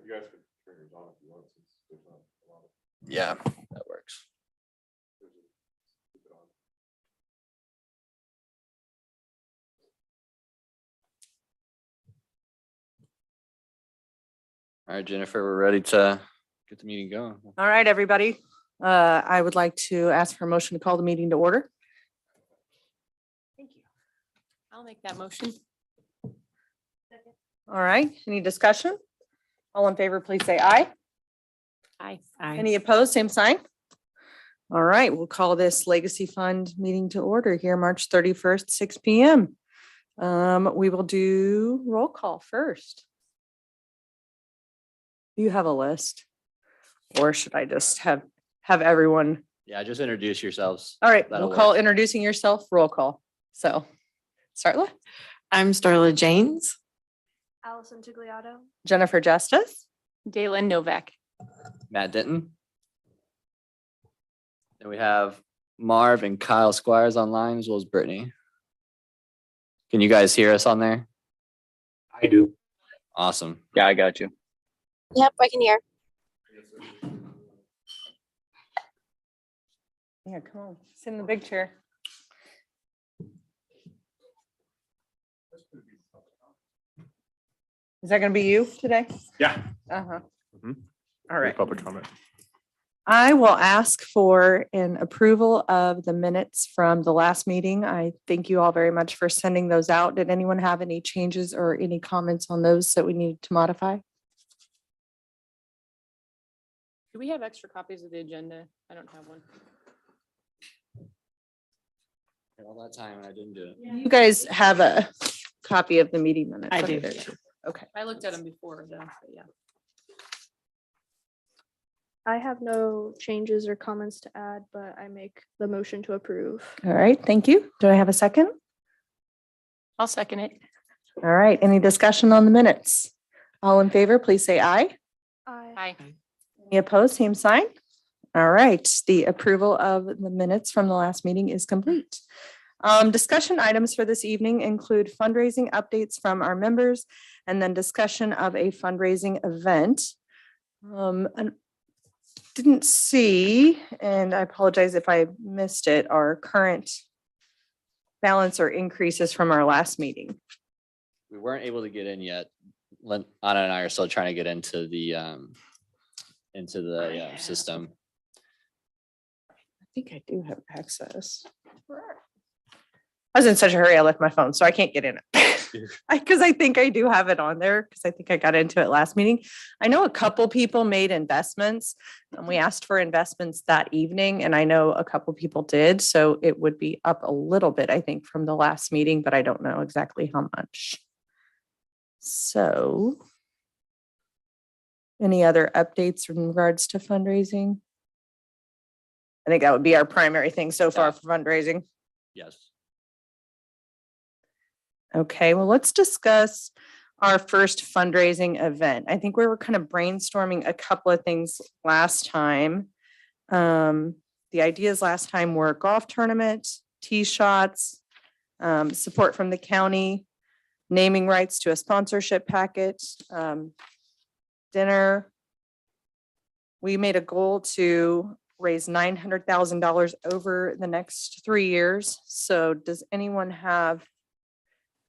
You guys can turn yours on if you want, since there's not a lot of. Yeah, that works. Keep it on. All right, Jennifer, we're ready to get the meeting going. All right, everybody. I would like to ask for a motion to call the meeting to order. Thank you. I'll make that motion. All right, any discussion? All in favor, please say aye. Aye. Any opposed, same sign? All right, we'll call this Legacy Fund meeting to order here, March 31st, 6 PM. We will do roll call first. Do you have a list? Or should I just have everyone? Yeah, just introduce yourselves. All right, That'll we'll call work. introducing yourself, roll call. So, Starla, I'm Starla Janes. Allison Tigliato. Jennifer Justice, Dalen Novak. Matt Denton. Then we have Marv and Kyle Squires online, as well as Brittany. Can you guys hear us on there? I do. Awesome. Yeah, I got you. Yep, I can hear. yeah, come on, sit in the big chair. Is that gonna be you today? Yeah. Uh-huh. Mhm. All right. Public comment. I will ask for an approval of the minutes from the last meeting. I thank you all very much for sending those out. Did anyone have any changes or any comments on those that we needed to modify? Do we have extra copies of the agenda? I don't have one. All that time and I didn't do it. You guys have a copy of the meeting minutes. I Okay, do. there too. Okay. I looked at them before though, but yeah. I have no changes or comments to add, but I make the motion to approve. All right, thank you. Do I have a second? I'll second it. All right, any discussion on the minutes? All in favor, please say aye. Aye. Any opposed, same sign? All right, the approval of the minutes from the last meeting is complete. Discussion items for this evening include fundraising updates from our members and then discussion of a fundraising event. And didn't see, and I apologize if I missed it, our current balance or increases from our last meeting. We weren't able to get in yet. Anna and I are still trying to get into the system. I think I do have access. I was in such a hurry, I left my phone, so I can't get in it. Because I think I do have it on there, because I think I got into it last meeting. I know a couple people made investments, and we asked for investments that evening, and I know a couple people did, so it would be up a little bit, I think, from the last meeting, but I don't know exactly how much. So, any other updates in regards to fundraising? I think that would be our primary thing so far Yeah. for fundraising. Yes. Okay, well, let's discuss our first fundraising event. I think we were kind of brainstorming a couple of things last time. The ideas last time were golf tournament, tee shots, support from the county, naming rights to a sponsorship packet, dinner. We made a goal to raise $900,000 over the next 3 years. So does anyone have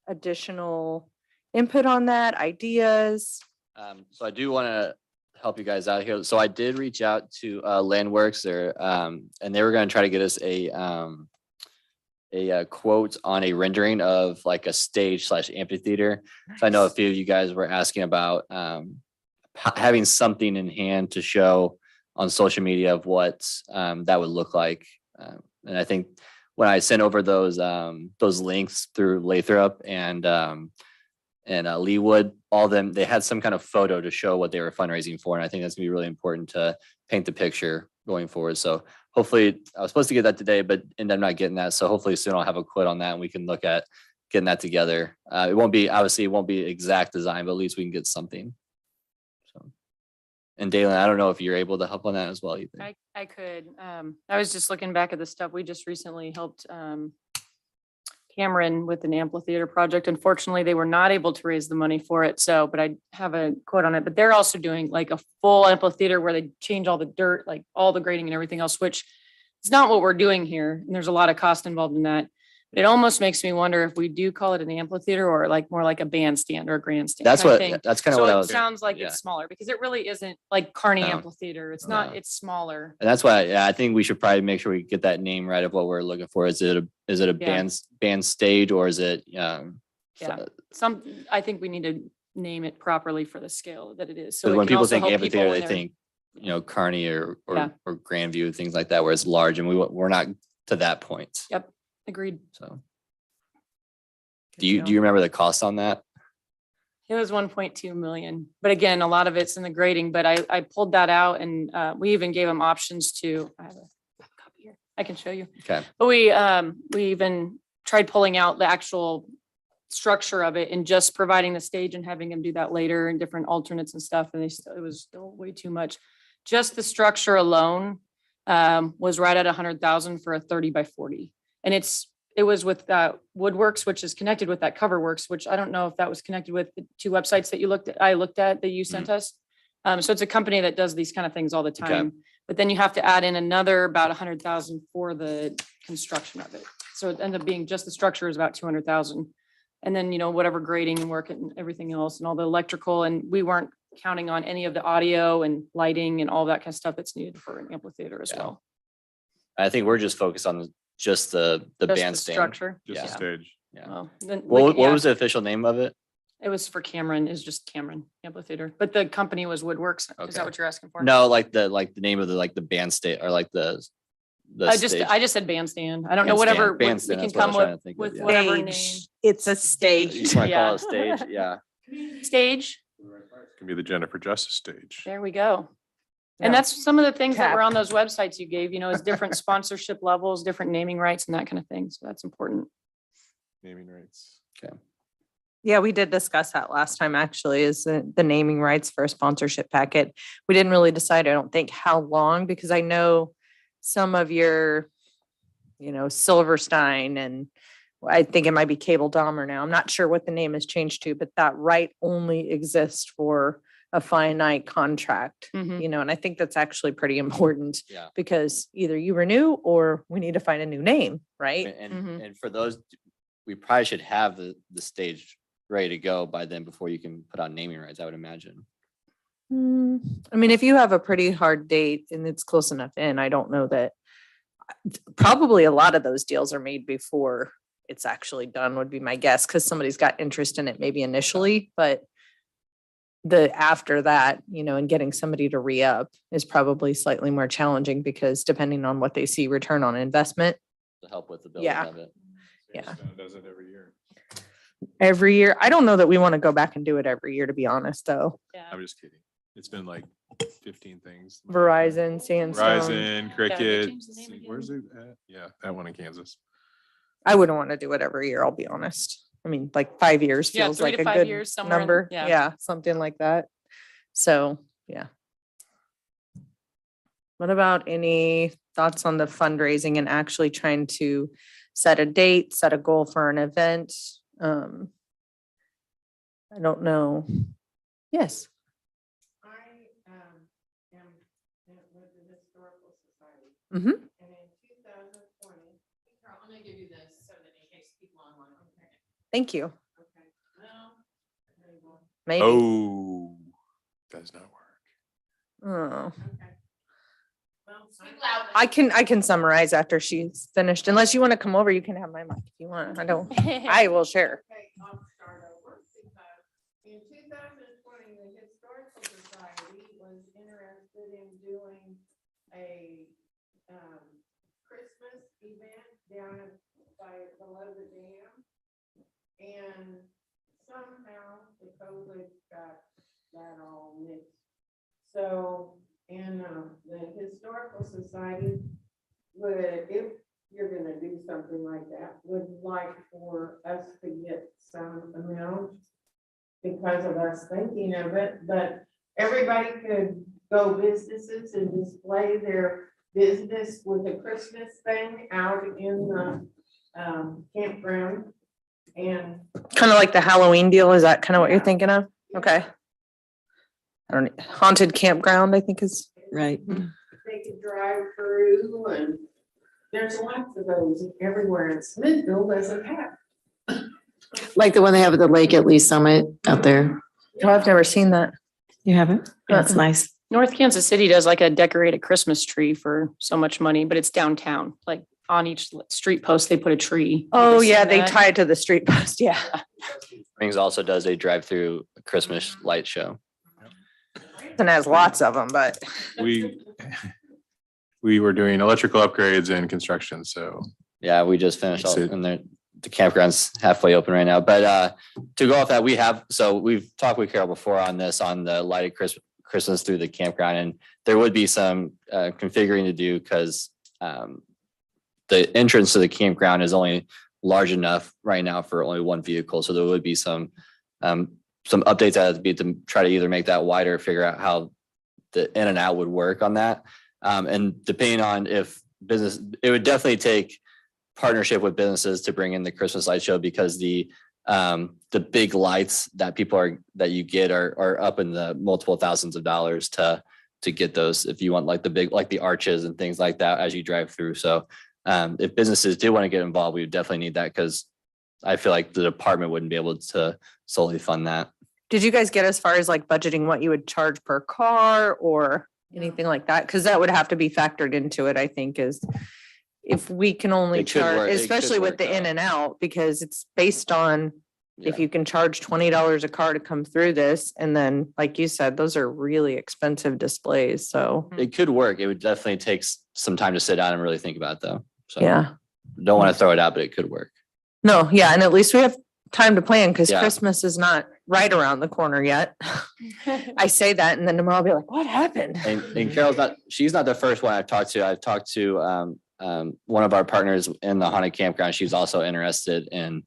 additional input on that, ideas? So I do want to help you guys out here. So I did reach out to Landworks there, and they were going to try to get us a quote on a rendering of like a stage / amphitheater. So I know a few of you guys were asking about having something in hand to show on social media of what that would look like. And I think when I sent over those links through Lathrop and Leewood, all of them, they had some kind of photo to show what they were fundraising for. And I think that's gonna be really important to paint the picture going forward. So hopefully, I was supposed to get that today, but ended up not getting that. So hopefully soon I'll have a quote on that and we can look at getting that together. It won't be exact design, but at least we can get something. So, and Dalen, I don't know if you're able to help on that as well either. I could. I was just looking back at the stuff we just recently helped Cameron with an amphitheater project. Unfortunately, they were not able to raise the money for it. So, but I have a quote on it, but they're also doing like a full amphitheater where they change all the dirt, like all the grading and everything else, which is not what we're doing here. And there's a lot of cost involved in that. It almost makes me wonder if we do call it an amphitheater or like more like a bandstand or a grandstand. That's type what, thing. that's kind of So what I it was, sounds like yeah. it's smaller because it really isn't like Carney No. Amphitheater. It's not, No. it's smaller. and that's why, yeah, I think we should probably make sure we get that name right of what we're looking for. Is it a Yeah. band stage or is it, Yeah. I think we need to name it properly for the scale that it is. So because it when can people also think help amphitheater, when they they're- think, Kearney or Yeah. Grandview, things like that, where it's large and we're not to that point. Yep, agreed. So do you remember the cost on that? It was 1.2 million, but again, a lot of it's in the grading, but I pulled that out and we even gave them options to, I have a copy here, I can show you. Okay. But we even tried pulling out the actual structure of it and just providing the stage and having them do that later and different alternates and stuff. And it was still way too much. Just the structure alone was right at 100,000 for a 30 by 40. And it was with Woodworks, which is connected with that CoverWorks, which I don't know if that was connected with the two websites that I looked at that you sent us. So it's a company that does these kind of things all the time. But then you have to add in another about 100,000 for the construction of it. So it ended up being just the structure is about 200,000. And then, whatever grading and work and everything else and all the electrical, and we weren't counting on any of the audio and lighting and all that kind of stuff that's needed for an amphitheater as Yeah. well. I think we're just focused on just the Just the bandstand. structure. Just a Yeah. stage. Yeah. Well, then we What can- yeah, was the official name of it? It was for Cameron, is just Cameron Amphitheater, but the company was Woodworks. Is Okay. that what you're asking for? No, like the name of the bandstand or like the I stage. just said bandstand. I don't know, Bandstand, whatever, we bandstand, can that's what I come was trying to think of, with yeah. whatever name. Stage. It's a You stage. want to Yeah. call it stage? Yeah. Stage, Can be the Jennifer Justice stage. there we go. And Yeah. that's some of the things that were Cap. on those websites you gave, is different sponsorship levels, different naming rights and that kind of thing. So that's important. Naming rights. Yeah, we did discuss that last time, actually, is the naming rights for a sponsorship packet. We didn't really decide, I don't think, how long, because I know some of your, Silverstein, and I think it might be Cable Dahmer now. I'm not sure what the name has changed to, but that right only exists for a finite contract, Mhm. and I think that's actually pretty important Yeah. because either you renew or we need to find a new name, right? And for those, we probably should have the stage ready to go by then before you can put on naming rights, I would imagine. I mean, if you have a pretty hard date and it's close enough in, I don't know that. Probably a lot of those deals are made before it's actually done, would be my guess, because somebody's got interest in it maybe initially, but the after that, and getting somebody to re-up is probably slightly more challenging because depending on what they see return on investment To help with the building Yeah. of it. Yeah. Fairstone does it every year. every year. I don't know that we want to go back and do it every year, to be honest, though. Yeah. I'm just kidding. It's been like 15 things. Verizon, Sandstone. Verizon, Cricket. changed the name again. Where's it at? Yeah, that one in Kansas. I wouldn't want to do it every year, I'll be honest. I mean, like 5 years Yeah, feels 3 like to a 5 good years, somewhere in- number. yeah. Yeah, something like that. So, yeah. What about any thoughts on the fundraising and actually trying to set a date, set a goal for an event? I don't know. Yes. Mm-hmm. And in 2020, I'm gonna give you this so that in case people online. Thank you. Okay. Well, there you go. Maybe. Oh, does not work. Oh. Okay. Well, speak loudly. I can summarize after she's finished. Unless you want to come over, you can have my mic if you want. I don't, I will share. Okay, I'll start over because in 2020, the Historical Society was interested in doing a Christmas event down below the dam. And somehow the COVID got that all mixed. So, and the Historical Society would, if you're gonna do something like that, would like for us to get some amount because of us thinking of it, but everybody could go businesses and display their business with a Christmas thing out in the campground. And Kind of like the Halloween deal. Is that kind of what you're thinking of? Okay. I don't, haunted campground, I think is. Right. they could drive through, and there's lots of those everywhere, and Smithville doesn't have. Like the one they have at the lake at Lee Summit out there. Oh, I've never seen that. You haven't? That's Uh-uh. nice. North Kansas City does like a decorated Christmas tree for so much money, but it's downtown, like on each street post, they put a tree. Have Oh, you yeah, seen they that? tie it to the street post. Yeah. Springs also does a drive-through Christmas light show. And has lots of them, but We, we were doing electrical upgrades and construction, so Yeah, we just finished all, That's it. and the campground's halfway open right now. But to go off that, we've talked with Carol before on this, on the lighted Christmas through the campground, and there would be some configuring to do because the entrance to the campground is only large enough right now for only one vehicle. So there would be some updates that have to be to try to either make that wider, figure out how the in and out would work on that. And depending on if business, it would definitely take partnership with businesses to bring in the Christmas light show because the big lights that that you get are up in the multiple thousands of dollars to get those if you want like the big, like the arches and things like that as you drive through. So if businesses do want to get involved, we would definitely need that because I feel like the department wouldn't be able to solely fund that. did you guys get as far as like budgeting what you would charge per car or anything like that? Because that would have to be factored into it, I think, is if we can only It could charge, work- it could especially with work the in out. and out, because it's based on if Yeah. you can charge $20 a car to come through this. And then, like you said, those are really expensive displays. So, It could work. It would definitely take some time to sit down and really think about it though. So yeah. don't want to throw it out, but it could work. No, yeah. And at least we have time to plan because Yeah. Christmas is not right around the corner yet. I say that and then tomorrow I'll be like, what happened? And Carol's she's not the first one I've talked to. I've talked to one of our partners in the haunted campground. She's also interested in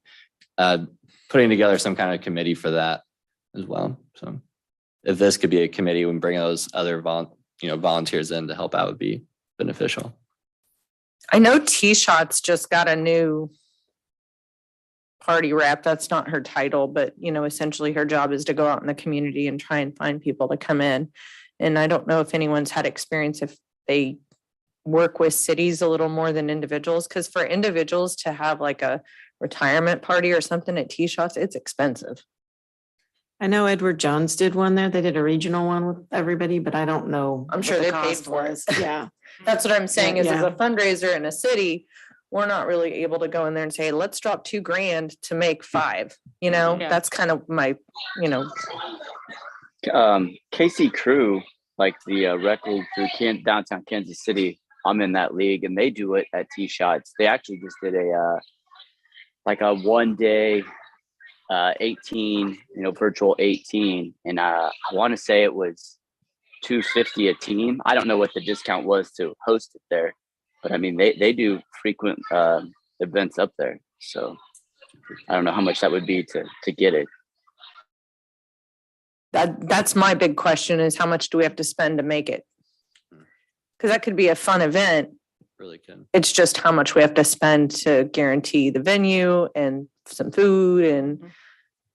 putting together some kind of committee for that as well. So if this could be a committee and bring those other volunteers in to help out would be beneficial. I know T-Shots just got a new party rep. That's not her title, but essentially her job is to go out in the community and try and find people to come in. And I don't know if anyone's had experience if they work with cities a little more than individuals, because for individuals to have like a retirement party or something at T-Shots, it's expensive. I know Edward Jones did one there. They did a regional one with everybody, but I don't know. I'm what sure the they paid cost for it. was. Yeah. That's what I'm saying is as Yeah. a fundraiser in a city, we're not really able to go in there and say, let's drop $2,000 to make 5, Yeah. that's kind of my, KC Crew, like the rec league through downtown Kansas City. I'm in that league, and they do it at T-Shots. They actually just did a 1 day 18, virtual 18, and I want to say it was $250 a team. I don't know what the discount was to host it there, but I mean they do frequent events up there, so I don't know how much that would be to get it. that's my big question is how much do we have to spend to make it? Because that could be a fun event. Really can. It's just how much we have to spend to guarantee the venue and some food and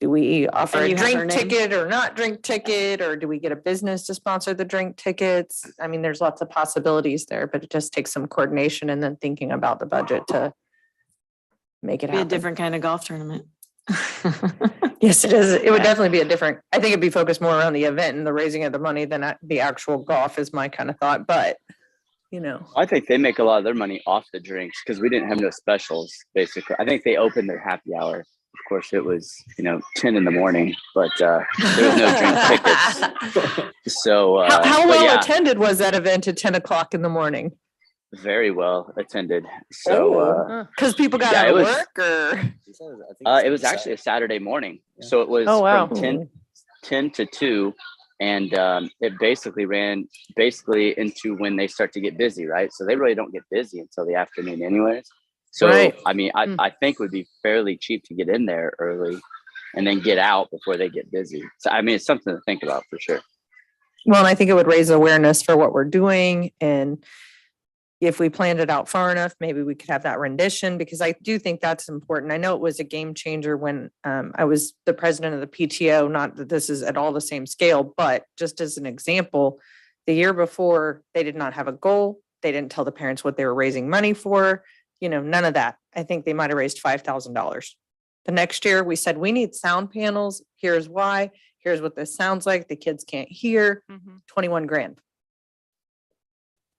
do we offer And a you have her drink name? ticket or not drink ticket, or do we get a business to sponsor the drink tickets? I mean, there's lots of possibilities there, but it just takes some coordination and then thinking about the budget to make it Be a happen. different kind of golf tournament. Yes, it is. It would definitely be a different, I think it'd be focused more around the event and the raising of the money than the actual golf is my kind of thought, but I think they make a lot of their money off the drinks because we didn't have no specials, basically. I think they opened their happy hour. Of course, it was, 10 in the morning, but there was no drink tickets. So, how but well yeah, attended was that event at 10 o'clock in the morning? very well attended. So, Because people got yeah, out it of was- work or? it was actually a Saturday morning. So it was Oh, wow. from 10 to 2. And it basically ran into when they start to get busy, right? So they really don't get busy until the afternoon anyways. So, Right. I mean, I think it would be fairly cheap to get in there early and then get out before they get busy. So, I mean, it's something to think about for sure. Well, and I think it would raise awareness for what we're doing and if we planned it out far enough, maybe we could have that rendition, because I do think that's important. I know it was a game changer when I was the president of the PTO, not that this is at all the same scale, but just as an example, the year before, they did not have a goal. They didn't tell the parents what they were raising money for, none of that. I think they might have raised $5,000. The next year, we said, we need sound panels. Here's why. Here's what this sounds like. The kids can't hear. 21 grand.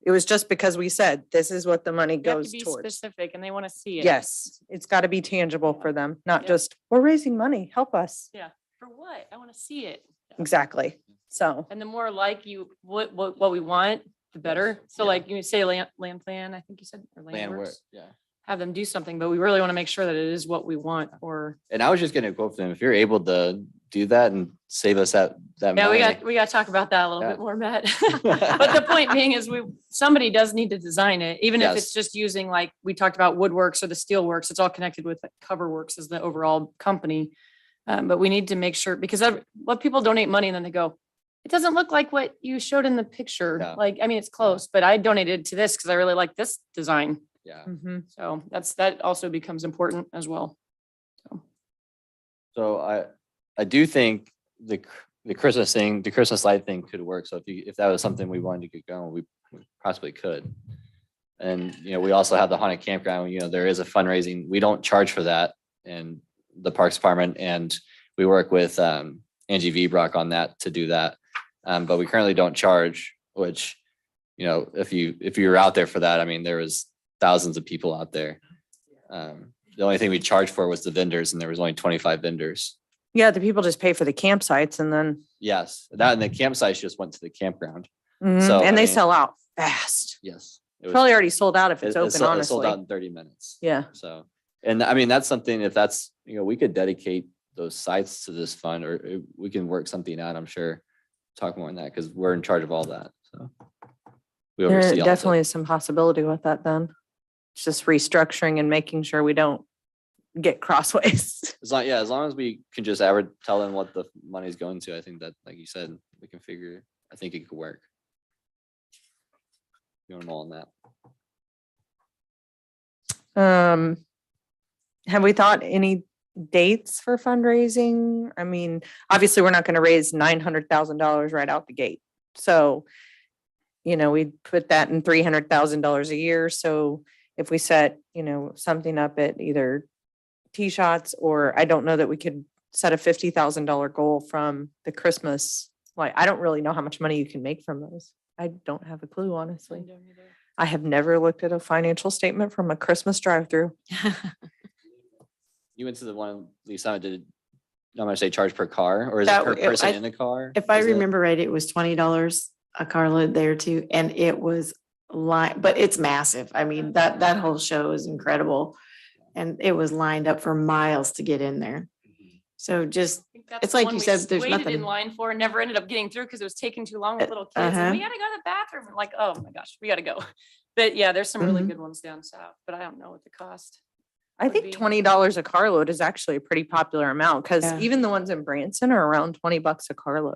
It was just because we said, this is what the money You have to goes be towards. specific and they want to see it. Yes, it's got to be tangible for them, not Yep. just, we're raising money, help us. For what? I want to see it. Exactly. So, And the more like you, what we want, the better. So Yeah. like you say land plan, I think you said, or land Plan work, works, yeah. have them do something, but we really want to make sure that it is what we want or. And I was just gonna quote them, if you're able to do that and save us that Yeah, money. we got to talk about that a little Yeah. bit more, Matt. But the point being is somebody does need to design it, even if it's Yes. just using like, we talked about Woodworks or the Steelworks, it's all connected with Coverworks as the overall company. But we need to make sure, because what people donate money and then they go, it doesn't look like what you showed in the picture. Yeah. Like, I mean, it's close, but I donated to this because I really like this design. Yeah, So that also becomes important as well. so I do think the Christmas thing, the Christmas light thing could work. So if that was something we wanted to get going, we possibly could. And, we also have the haunted campground, there is a fundraising, we don't charge for that in the Parks Department, and we work with Angie V. Brock on that to do that. But we currently don't charge, which, if you're out there for that, I mean, there was thousands of people out there. The only thing we charged for was the vendors, and there was only 25 vendors. yeah, the people just pay for the campsites and then, Yes, that and the campsites just went to the campground. Mhm, So, I and they mean- sell out fast. Yes. it was- Probably already sold out if it- it's it open, sold- it sold out honestly. in 30 minutes. Yeah. So, and I mean, that's something, if that's, we could dedicate those sites to this fund, or we can work something out, I'm sure. Talk more on that, because we're in charge of all that, so. We There oversee all of it. definitely is some possibility with that then. It's just restructuring and making sure we don't get crossways. As long as we can just tell them what the money's going to, I think that, like you said, we can figure, I think it could work. You want them all on that. Have we thought any dates for fundraising? I mean, obviously, we're not going to raise $900,000 right out the gate. So, we put that in $300,000 a year. So if we set, something up at either T-Shots, or I don't know that we could set a $50,000 goal from the Christmas. Like, I don't really know how much money you can make from those. I don't have a clue, honestly. I have never looked at a financial statement from a Christmas drive-through. You went to the one, Lisa, I'm gonna say charge per car, or is it That per w- person I- in the car? If I Is it- remember right, it was $20 a carload there too, and it was but it's massive. I mean, that whole show is incredible. And it was lined up for miles to get in there. So just, it's like you said, there's Waited nothing. in line for and never ended up getting through because it was taking too long with little kids. And Uh-huh. we gotta go to the bathroom. I'm like, oh my gosh, we gotta go. But yeah, there's some really Mhm. good ones down south, but I don't know what the cost. I would think be- $20 a carload is actually a pretty popular amount, because Yeah. even the ones in Branson are around $20 a carload.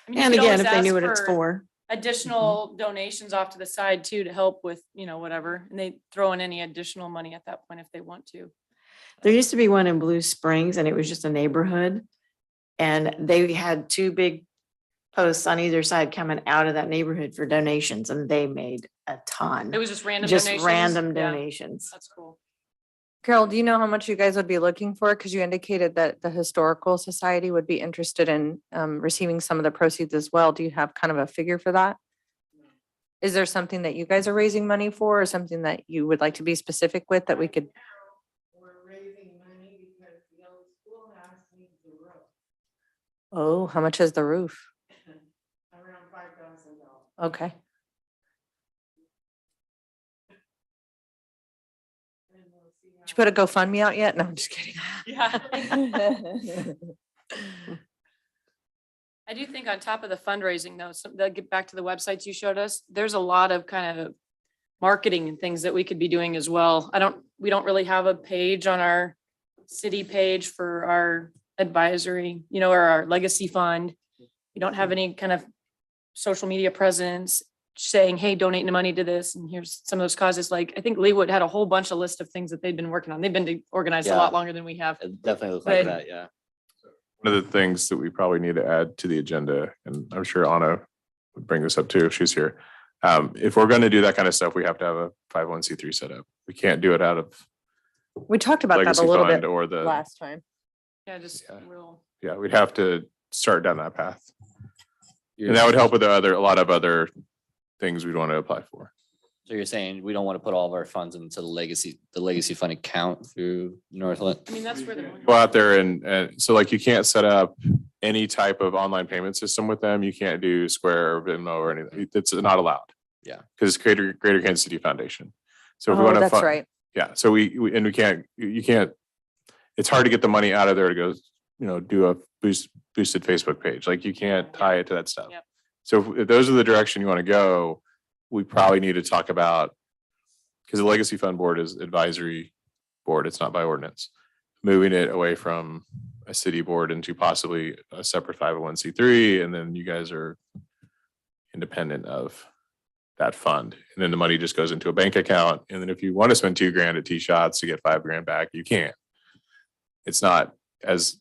I mean, you And could again, always if they knew ask what it's for. additional donations off to the side too, to help with, whatever. And they throw in any additional money at that point if they want to. There used to be one in Blue Springs, and it was just a neighborhood. And they had two big posts on either side coming out of that neighborhood for donations, and they made a ton. It was just random Just donations. random Yeah, donations. That's cool. Carol, do you know how much you guys would be looking for? Because you indicated that the Historical Society would be interested in receiving some of the proceeds as well. Do you have kind of a figure for that? Is there something that you guys are raising money for, or something that you would like to be specific with that we could? We're raising money because the old schoolhouse needs a roof, Oh, how much is the roof? around $5,000. Okay. And we'll see Did you put a GoFundMe out yet? No, I'm just kidding. Yeah. I do think on top of the fundraising though, get back to the websites you showed us, there's a lot of kind of marketing and things that we could be doing as well. We don't really have a page on our city page for our advisory, or our legacy fund. We don't have any kind of social media presence. saying, hey, donate the money to this, and here's some of those causes. Like, I think Leewood had a whole bunch of list of things that they've been working on. They've been organized a Yeah. lot longer than we have. It definitely looks like But- that, yeah. One of the things that we probably need to add to the agenda, and I'm sure Anna would bring this up too if she's here. If we're going to do that kind of stuff, we have to have a 501c3 set up. We can't do it out of We talked about that legacy a little fund bit or the, last time. Yeah, just Yeah. real. yeah, we'd have to start down that path. And that would help with a lot of other things we'd want to apply for. So you're saying we don't want to put all of our funds into the legacy fund account through Northland? I mean, that's where the. Go out there and so like you can't set up any type of online payment system with them. You can't do Square or Venmo or anything. It's not allowed. Yeah. Because it's Greater Kansas City Foundation. So if we Oh, want to. that's right. Yeah, so we we can't, you can't, it's hard to get the money out of there to go, do a boosted Facebook page. Like you can't tie it to that stuff. Yep. So if those are the direction you want to go, we probably need to talk about, because the Legacy Fund Board is advisory board, it's not by ordinance. Moving it away from a city board into possibly a separate 501c3, and then you guys are independent of that fund. And then the money just goes into a bank account. And then if you want to spend $2,000 at T shots to get $5,000 back, you can. It's not as,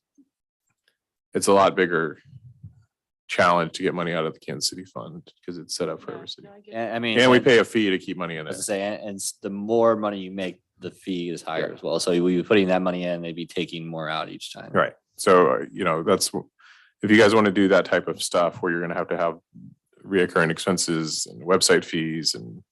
it's a lot bigger challenge to get money out of the Kansas City fund because it's set up for every city. I mean. And we pay a fee to keep money in As I there. say, and the more money you make, the fee is higher as well. So we be putting that money in, they'd be taking more out each time. Right. So, that's, if you guys want to do that type of stuff where you're going to have reoccurring expenses and website fees and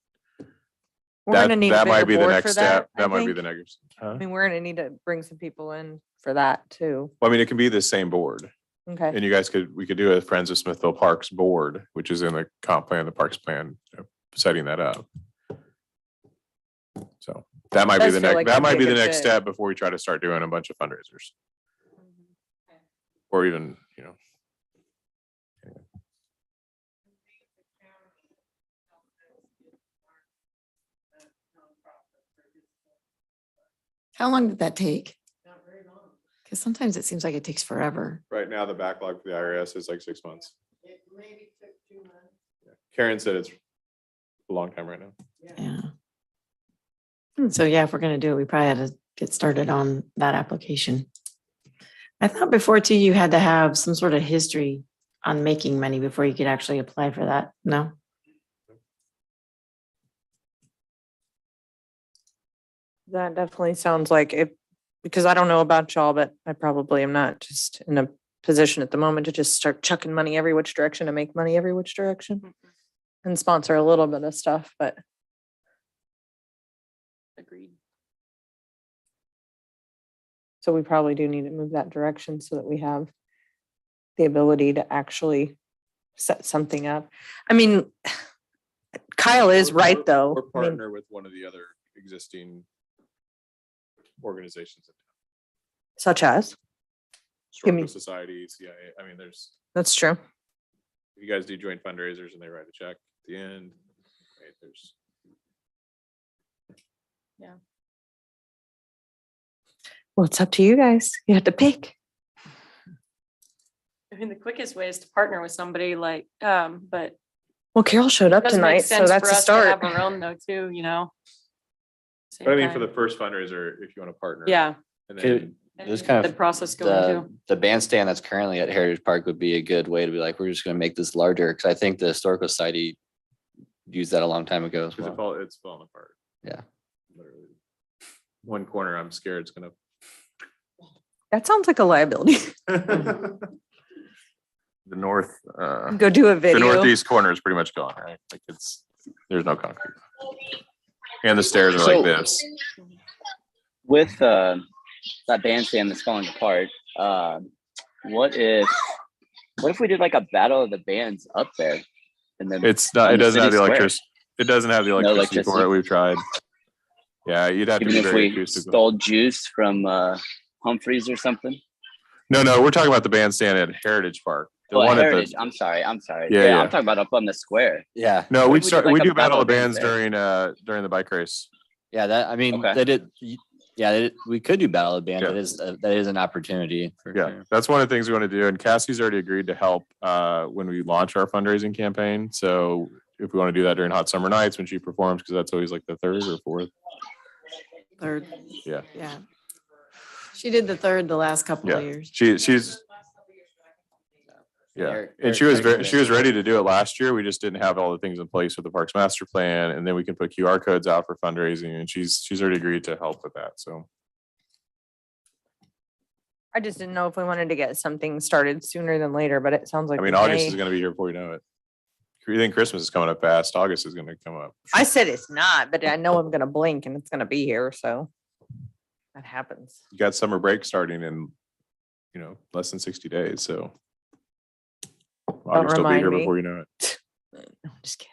We're that, gonna need a that might bigger be the board next for step. I That might be think. the next. Huh? I mean, we're gonna need to bring some people in for that too. Well, I mean, it can be the same board. Okay. And you guys we could do a Friends of Smithville Parks board, which is in the comp plan, the parks plan, setting that up. So that might be Does the feel next, like that that'd might be be a the good next fit. step before we try to start doing a bunch of fundraisers. Or even, How long did that take? Not very long. Because sometimes it seems like it takes forever. right now, the backlog for the IRS is like 6 months. It maybe took 2 months. Karen said it's a long time right now. Yeah. So yeah, if we're gonna do it, we probably had to get started on that application. I thought before too, you had to have some sort of history on making money before you could actually apply for that. No? That definitely sounds like it, because I don't know about y'all, but I probably am not just in a position at the moment to just start chucking money every which direction to make money every which direction and sponsor a little bit of stuff, but Agreed. so we probably do need to move that direction so that we have the ability to actually set something up. I mean, Kyle is right, though. Or I mean, partner with one of the other existing organizations. such as, Give me- Historical Society, CIA. I mean, that's true. you guys do joint fundraisers and they write a check at the end. Right, there's. Well, it's up to you guys. You have to pick. I mean, the quickest way is to partner with somebody like, but. Well, Carol showed up it does make tonight, so sense that's for a us to have start. Our own though, too, But I mean, for Same the first fundraiser, if you want to partner. time. Yeah. And Could- then, There's kind The of process going too. the bandstand that's currently at Heritage Park would be a good way to be like, we're just gonna make this larger, because I think the Historical Society used that a long time ago as because well. it's falling apart. Yeah. Literally. One corner, I'm scared it's gonna. That sounds like a liability. The north, Go do a the video. northeast corner is pretty much gone, right? Like there's no concrete. And the stairs are So- like this. With that bandstand that's falling apart, what if we did like a battle of the bands up there? And then It's not, on it the doesn't have city the square. electricity. It doesn't have the No electricity for it. electricity? We've tried. Yeah, you'd have to even be if very we acoustical. stole juice from Humphreys or something. No, we're talking about the bandstand at Heritage Park. The Oh, one at Heritage. the, I'm sorry. Yeah. I'm talking about up on the square. Yeah, no, What we if we did start, like we a do Battle of bands Bands there? during the bike race. yeah, that, I mean, Okay. they did, we could do Battle of Bands. Yeah. That is an opportunity for Yeah, sure. that's one of the things we want to do. And Cassie's already agreed to help when we launch our fundraising campaign. So if we want to do that during hot summer nights when she performs, because that's always like the third or fourth. Third, Yeah, yeah. She did the third the last couple of yeah. years. She's, yeah. Eric- And Eric she was Craig's very, she was events. ready to do it last year. We just didn't have all the things in place with the Parks Master Plan. And then we can put QR codes out for fundraising, and she's already agreed to help with that. So. I just didn't know if we wanted to get something started sooner than later, but it sounds like. I mean, we August may. is gonna be here before you know it. You think Christmas is coming up fast, August is gonna come up. I said it's not, but I know I'm gonna blink and it's gonna be here, so. That happens. You got summer break starting in, less than 60 days, so. August will be remind here me. before you know it. No, I'm just kidding.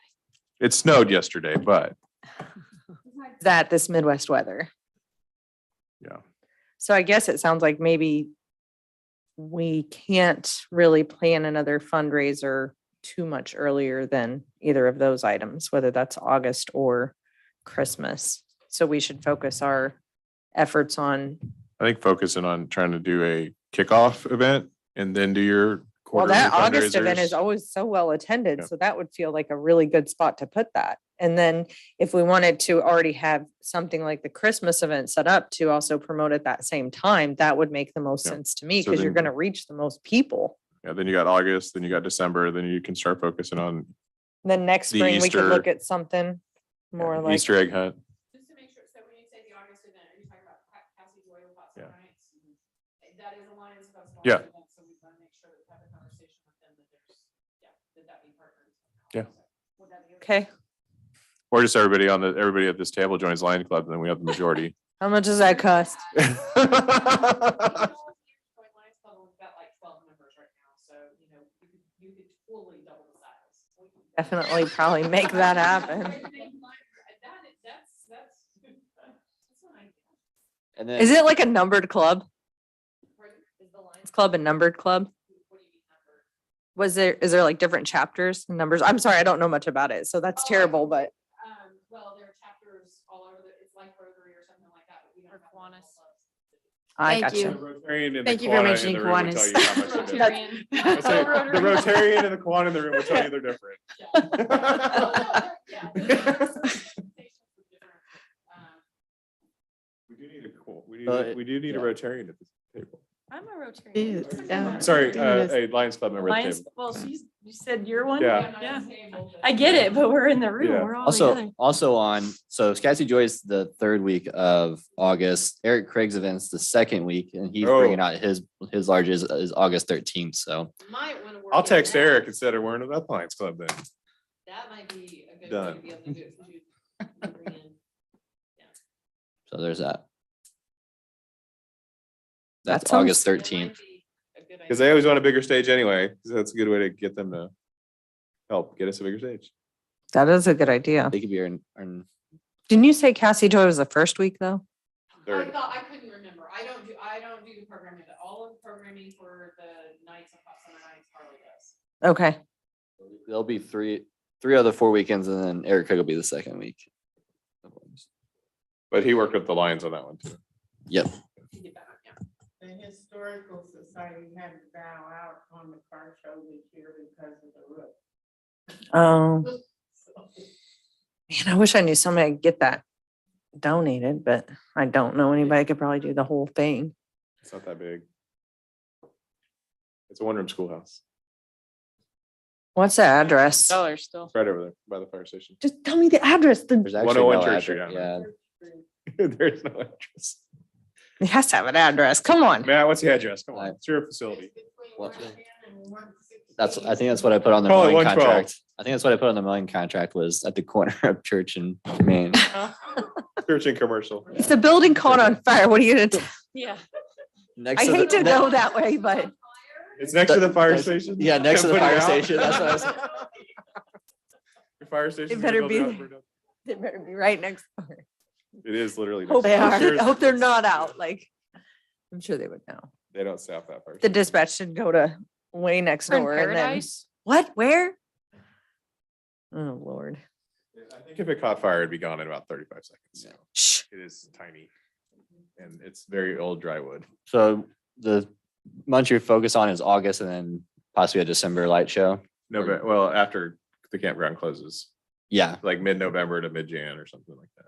It snowed yesterday, but That this Midwest weather. yeah, So I guess it sounds like maybe we can't really plan another fundraiser too much earlier than either of those items, whether that's August or Christmas. So we should focus our efforts on, I think focusing on trying to do a kickoff event and then do your well, quarterly that August event is fundraisers. always so well attended, Yeah. so that would feel like a really good spot to put that. And then if we wanted to already have something like the Christmas event set up to also promote at that same time, that would make the most Yeah. sense to me, So because you're then- gonna reach the most people. Yeah, then you got August, then you got December, then you can start focusing on Then next The spring, we could look Easter- at something more like. Easter egg hunt. Just to make sure, so when you say the August event, are you talking about Cassie Doyle, Hot Yeah. Summer Nights? That is a Lions Club sponsored Yeah. event, so we want to make sure that we have a conversation with them that there's, that be partnered. Yeah. Would that be Okay, Or just everybody at this table joins Lion Club, and then we have the majority. how much does that cost? Lions Club, we've got like 12 members right now, so, you could totally double the size. Definitely probably make that happen. That's fine. And then. Is it like a numbered club? Is the Lions Club a numbered club? What do you mean number? Is there like different chapters and numbers? I'm sorry, I don't know much about it, so that's Oh, terrible, but. Well, there are chapters all over it's like Rotary or something like that, but we don't have. Kiwanis. I Thank got you. you. Thank you for mentioning Kiwanis. Rotarian. The Rotarian and the Kiwanis in the room will tell you they're different. We do need But- we do need a yeah. Rotarian at this table. I'm a Rotarian. Yes, yeah. Sorry, It is. a Lions Club member at the Lions, table. well, you said you're one? Yeah. Yeah. I get it, but we're in the room. Yeah. We're all Also, together. so Scotty Joy is the third week of August. Eric Craig's event's the second week, and he's bringing Oh. out his largest is August 13th. So I'll text Eric instead of wearing a Lions Club then. That might be a good way Done. to be able to do it. 'cause you bring in- there's that. That That's sounds- August that might 13th. be a good Because idea. they always want a bigger stage anyway. So that's a good way to get them to help get us a bigger stage. That is a good idea. They could be in Didn't you say Cassie Joy was the first week, though? I Third. thought, I couldn't remember. I don't do the programming, but all of the programming for the nights of Hot Summer Nights, Harley does. Okay, there'll be three other 4 weekends, and then Eric Craig will be the second week. But he worked with the Lions on that one too. Yep. To get that, yeah. The Historical Society had to bow out on the car show this year because of the roof. oh, man, I wish I knew somebody could get that donated, but I don't know anybody could probably do the whole thing. It's not that big. It's a one-room schoolhouse. What's the address? Dollars still. It's right over there by the fire station. Just tell me the address. There's actually 101 no Church Street, address. yeah. Yeah. There's no address. It has to have an address. Come on. Matt, what's the address? Come on, Right. it's your facility. What- I think that's what I put on the Call it mowing 112. contract. I think that's what I put on the mowing contract was at the corner of Church and Main. Church and commercial. If the building caught on fire, what are you gonna do? Yeah. Next I to the- hate to ne- go that way, but It's next to the fire That's- station? yeah, next to the Put it fire out? station, that's what I was- The fire station. better be they better be right next door. It is literally. Hope next they door. are. Seriously. Hope they're not out. Like, I'm sure they would know. They don't staff that fire. The station. dispatch should go to way next We're in door and then, Paradise. what, where? Oh, Lord. I think if it caught fire, it'd be gone in about 35 seconds. Shh. It is tiny. And it's very old dry wood. So the month you focus on is August and then possibly a December light show. No, but well, after the campground closes. Yeah. like mid-November to mid-Jan or something like that.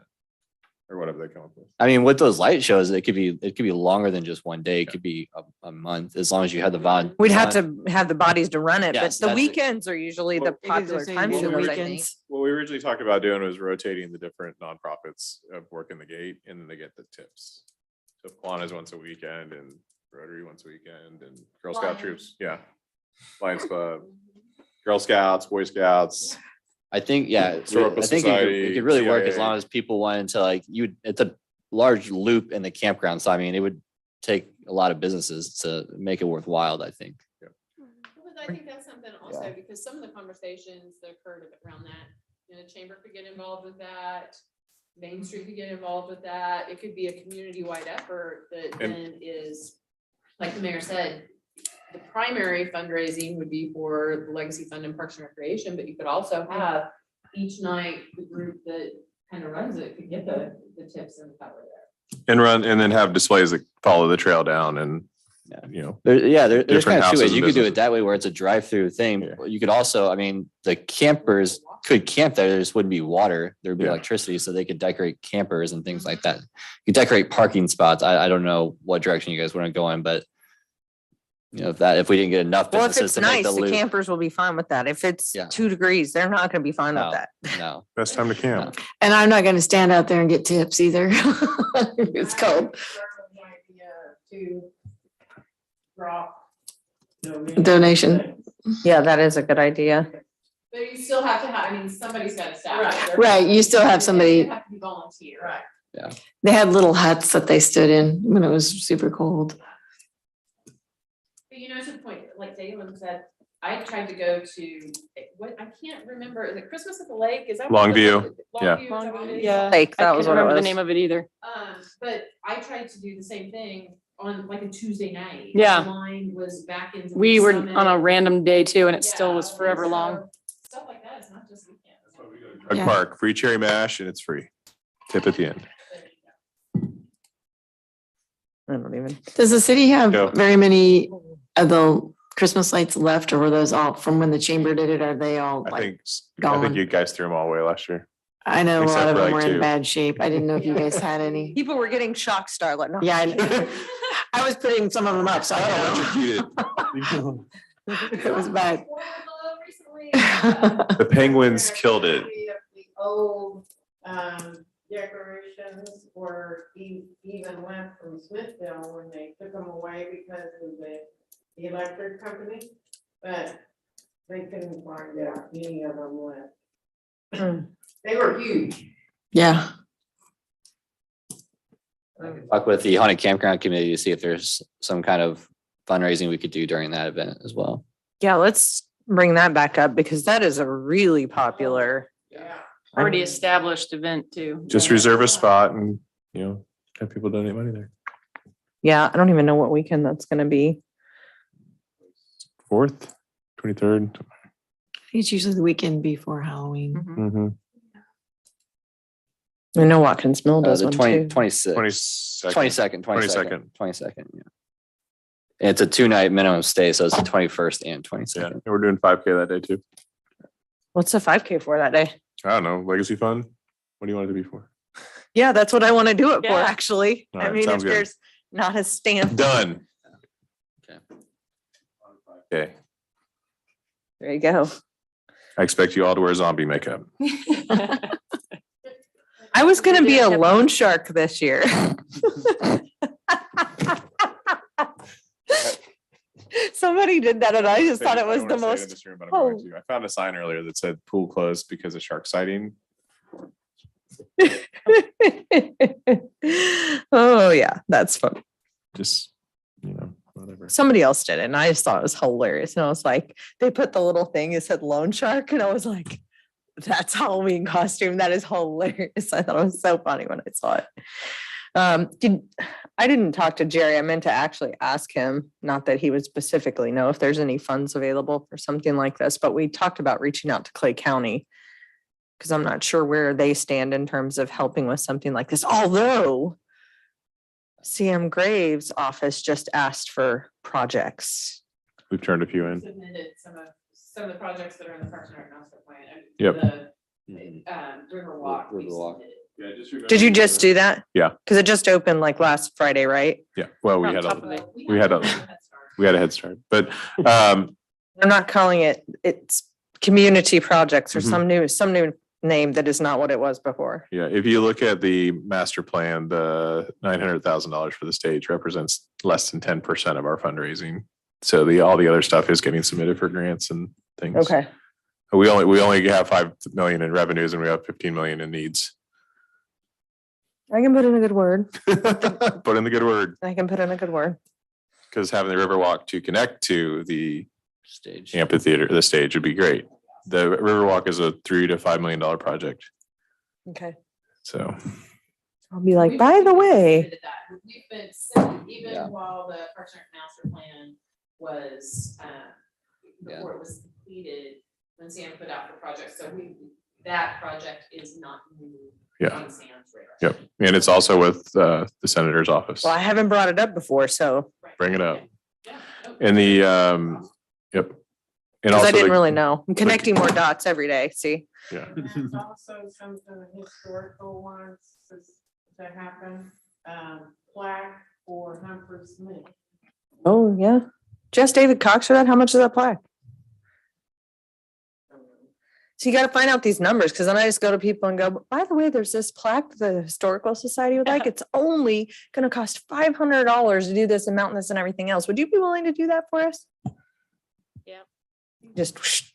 Or whatever they come up with. I mean, with those light shows, it could be longer than just one day. It could be a month, as long as you have the VOD. We'd have to have the bodies to run it, but Yes, the that's it. weekends are usually the popular time weekend shows, I think. weekends. What we originally talked about doing was rotating the different nonprofits of working the gate and then they get the tips. So Kiwanis once a weekend and Rotary once a weekend and Girl Scout troops, yeah. Lions Club, Girl Scouts, Boy Scouts. I think, yeah, Historical I think it Society, could really work as CIA. long as people wanted to like, it's a large loop in the campground. So I mean, it would take a lot of businesses to make it worthwhile, I think. But I think that's something also, because some of the conversations that occurred around that, you know, the chamber could get involved with that. Main Street could get involved with that. It could be a community-wide effort that And- then is, like the mayor said, the primary fundraising would be for the Legacy Fund and Parks and Recreation, but you could also have each night, the group that kind of runs it could get the tips and the cover there. And then have displays that follow the trail down and, Yeah. you know, There's Different kind of two houses ways. and You could do businesses. it that way where it's a drive-through thing. Yeah. You could also, I mean, the campers could camp there. There just wouldn't be water. There'd be Yeah. electricity, so they could decorate campers and things like that. You decorate parking spots. I don't know what direction you guys want to go in, but you know, if we didn't get enough Well, if businesses it's to make nice, the the loop, campers will be fine with that. If it's Yeah. 2 degrees, they're not gonna be fine with No. that. no. best time to camp. And I'm not gonna stand out there and get tips either. It's cold. Idea to drop Donation. Yeah, that is a good idea. But you still have to have, I mean, somebody's got to staff. it. They're- Right, you still have somebody- They have to be volunteer. Right. They had little huts that they stood in when it was super cold. But you know, to the point, like Dalen said, I tried to go to, what, I can't remember, is it Christmas at the Lake? Is that? what it Longview, was? yeah. Longview, is that what it is? Yeah. Like, I that can't was what it remember the was. name of it either. But I tried to do the same thing on like a Tuesday night. Yeah. The line was back into. the We were summit. on a random day too, and it still Yeah, was and forever so long. Stuff like that, it's not just weekends. Drug Yeah. Park, free cherry mash and it's free. Tip at the end. I don't even. Does the city have Go. very many of the Christmas lights left, or were those all from when the chamber did it? Are they all I like, think gone. you guys threw them all away last year. I know a except lot of for, them like, were in 2. bad shape. I didn't know if you guys had any. People were getting shock starlet. No. Yeah, I was putting some of them up, so I Oh, don't know. It was bad. The Penguins killed it. The old, decorations were even left from Smithville when they took them away because of the electric company. But they couldn't find out any of them left. They were huge. Yeah, Talk with the Haunted Campground Committee to see if there's some kind of fundraising we could do during that event as well. Yeah, let's bring that back up because that is a really popular. Yeah. Already established event too. Just reserve a spot and, you know, have people donate money there. Yeah, I don't even know what weekend that's gonna be. 4th, 23rd. it's usually the weekend before Halloween. Mhm. I know Watkins Mill does The one 20, too. 26, 22nd. 22nd, yeah. And it's a 2-night minimum stay, so it's the 21st and Yeah, 22nd. and we're doing 5K that day too. What's the 5K for that day? I don't know, legacy fund? What do you want it to be for? Yeah, that's what I want to do it for, Yeah. actually. All I right, mean, if sounds good. there's not a stamp. Done. Okay. Okay, There you go. I expect you all to wear zombie makeup. I was gonna be a loan shark this year. Somebody did that and I just thought it was the most. Oh. I found a sign earlier that said pool closed because of shark sighting. Oh, yeah, that's fun. Just, you know, whatever. Somebody else did it and I just thought it was hilarious. And I was like, they put the little thing, it said loan shark. And I was like, that's Halloween costume. That is hilarious. I thought it was so funny when I saw it. I didn't talk to Jerry. I meant to actually ask him, not that he would specifically know if there's any funds available for something like this, but we talked about reaching out to Clay County. Because I'm not sure where they stand in terms of helping with something like this, although CM Graves' office just asked for projects. We've turned a few in. Submitted some of the projects that are in the Parks and Rec master plan. Yep. Mhm. Riverwalk. we Riverwalk. submitted. Did you just do that? Yeah. Because it just opened like last Friday, right? Yeah, well, we On had top of a, it. we had a- we had a head start, but, I'm not calling it, it's community projects or Mhm. some new name that is not what it was before. yeah, if you look at the master plan, the $900,000 for the stage represents less than 10% of our fundraising. So all the other stuff is getting submitted for grants and things. Okay. We only have 5 million in revenues and we have 15 million in needs. I can put in a good word. Put in the good word, I can put in a good word. because having the Riverwalk to connect to the Stage. amphitheater, the stage would be great. The Riverwalk is a $3 to $5 million project, Okay. so. I'll be like, by the way, We've been, Yeah. even while the Parks and Rec master plan was, Yeah. before it was completed, when Sam put out the project, so that project is not new Yeah. on Sam's radar. Yep, and it's also with the senator's office. well, I haven't brought it up before, so, Right. Bring it up. Yeah. No, And the, yep. And because I also didn't the- really know. I'm connecting more dots every day, see? Yeah, And that's also something historical wants to happen, plaque for Humphrey Smith. Oh, yeah. Just David Cox for that? How much is that plaque? So you gotta find out these numbers, because then I just go to people and go, by the way, there's this plaque the Historical Society would like. It's only gonna cost $500 to do this and mount this and everything else. Would you be willing to do that for us? Yeah. Just, whoosh.